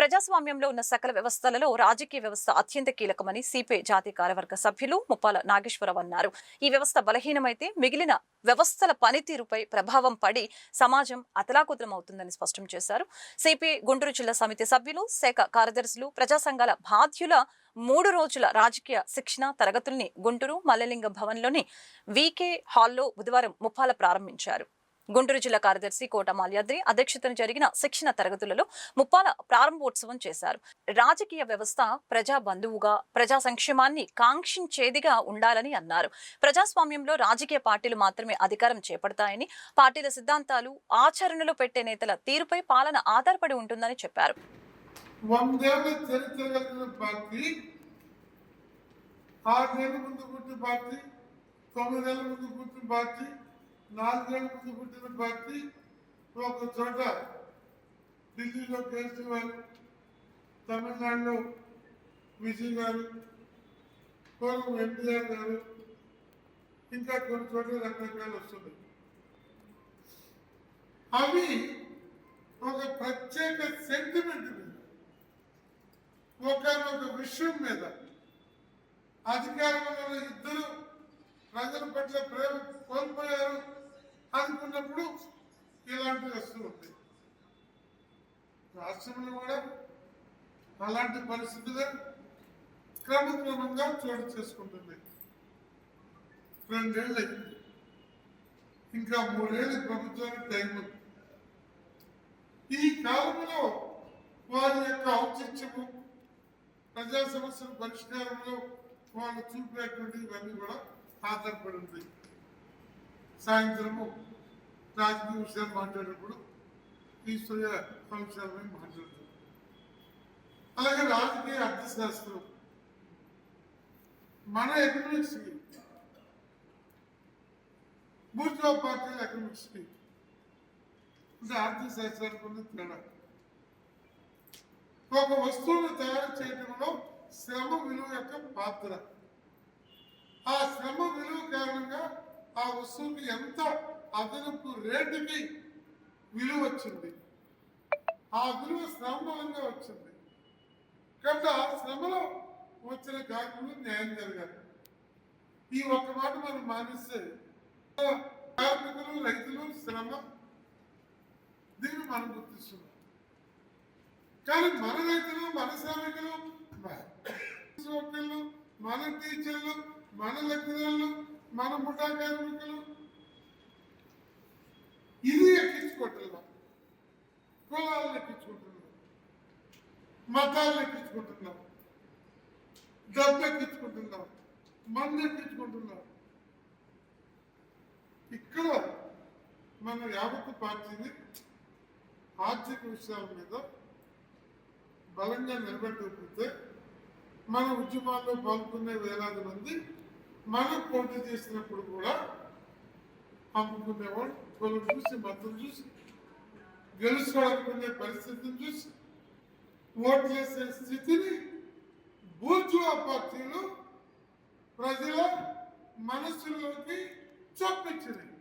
ప్రజాస్వామ్యంలో ఉన్న సకల వ్యవస్థలలో రాజకీయ వ్యవస్థ అత్యంత కీలకమని సిపిఐ జాతీయ కార్యవర్గ సభ్యులు ముప్పాల నాగేశ్వరరావు అన్నారు. ఈ వ్యవస్థ బలహీనమైతే మిగిలిన వ్యవస్థల పనితీరుపై ప్రభావం పడి సమాజం అతలాకుతలమవుతుందని స్పష్టం చేశారు. సిపిఐ గుంటూరు జిల్లా సమితి సభ్యులు, శాఖ కార్యదర్శులు, ప్రజా సంఘాల బాధ్యుల 3 రోజుల రాజకీయ శిక్షణ తరగతుల్ని గుంటూరు మల్లెలింగ భవన్లోని వీకే హాల్లో బుధవారం ముప్పాల ప్రారంభించారు. గుంటూరు జిల్లా కార్యదర్శి కోట మాల్యాద్రి అధ్యక్షతన జరిగిన శిక్షణ తరగతులలో ముప్పాల ప్రారంభోత్సవం చేశారు. రాజకీయ వ్యవస్థ ప్రజా బంధువుగా, ప్రజా సంక్షేమాన్ని కాంక్షించేదిగా ఉండాలని అన్నారు. ప్రజాస్వామ్యంలో రాజకీయ పార్టీలు మాత్రమే అధికారం చేపడతాయని, పార్టీల సిద్ధాంతాలు ఆచరణలో పెట్టే నేతల తీరుపై పాలన ఆధారపడి ఉంటుందని చెప్పారు. 100 ఏళ్ల చరిత్ర కలిగిన పార్టీ, 6 ఏళ్ల ముందు పుట్టిన పార్టీ, 9 ఏళ్ల ముందు పుట్టిన పార్టీ, 4 ఏళ్ల ముందు పుట్టిన పార్టీ, ఒక చోట ఢిల్లీలో కేజ్రీవాల్, తమిళనాడులో విజయ్ గారు, పూర్వం ఎన్టీఆర్ గారు, ఇంకా కొన్ని చోట్ల రకరకాలు వస్తున్నాయి. అవి ఒక ప్రత్యేక సెంటిమెంట్ మీద, ఒకనొక విషయం మీద అధికారంలో ఇద్దరు ప్రజల పట్ల ప్రేమ కోల్పోయారు అనుకున్నప్పుడు ఇలాంటి వస్తువులు ఉంటాయి. రాష్ట్రంలో కూడా అలాంటి పరిస్థితులు క్రమక్రమంగా చోటు చేసుకుంటుంది. 2 ఏళ్ళు అయింది, ఇంకా 3 ఏళ్ళు ప్రభుత్వానికి టైం ఉంది. ఈ కాలంలో వారి యొక్క ఔచిత్యము, ప్రజా సమస్యల పరిష్కారంలో వాళ్ళు చూపేటువంటి ఇవన్నీ కూడా ఆధారపడి ఉంది. సాయంత్రము రాజకీయ విషయాలు మాట్లాడినప్పుడు ఈశ్వర్య అంశాలపై మాట్లాడుతారు. అలాగే రాజకీయ అర్థశాస్త్రం, మన ఎకనామిక్స్కి, బూర్జువా పార్టీల ఎకనామిక్స్కి అంటే ఆర్థిక శాస్త్రానికి ఉన్న తేడా. ఒక వస్తువును తయారు చేయడంలో శ్రమ విలువ యొక్క పాత్ర, ఆ శ్రమ విలువ కారణంగా ఆ వస్తువుకి ఎంత అదనపు రేటుకి విలువ వచ్చింది, ఆ విలువ శ్రమ మూలంగా వచ్చింది. కాబట్టి ఆ శ్రమలో వచ్చిన కార్మికులు న్యాయం జరగాలి. ఈ ఒక్క మాట మనం మానేస్తే కార్మికులు, రైతులు శ్రమ దీన్ని మనం గుర్తిస్తున్నాం. కానీ మన రైతులు, మన శ్రామికులు, మన టీచర్లు, మన లెక్చరర్లు, మన ముఠా కార్మికులు ఇది ఎక్కించుకుంటున్నాం. కులాలను ఎక్కించుకుంటున్నాం, మతాలను ఎక్కించుకుంటున్నాం, డబ్బు ఎక్కించుకుంటున్నాం, మందు ఎక్కించుకుంటున్నాం. ఇక్కడ మన యావత్ పార్టీని ఆర్థిక విషయాల మీద బలంగా నిలబెట్టకపోతే మన ఉద్యమాల్లో పాల్గొనే వేలాది మంది మనం పోటీ చేసినప్పుడు కూడా అమ్ముకునేవాడు కులం చూసి, మతం చూసి, గెలుచుకోవాలనుకునే పరిస్థితిని చూసి ఓట్లేసే స్థితిని బూర్జువా పార్టీలు ప్రజల మనస్సులోకి చొప్పించినాయి.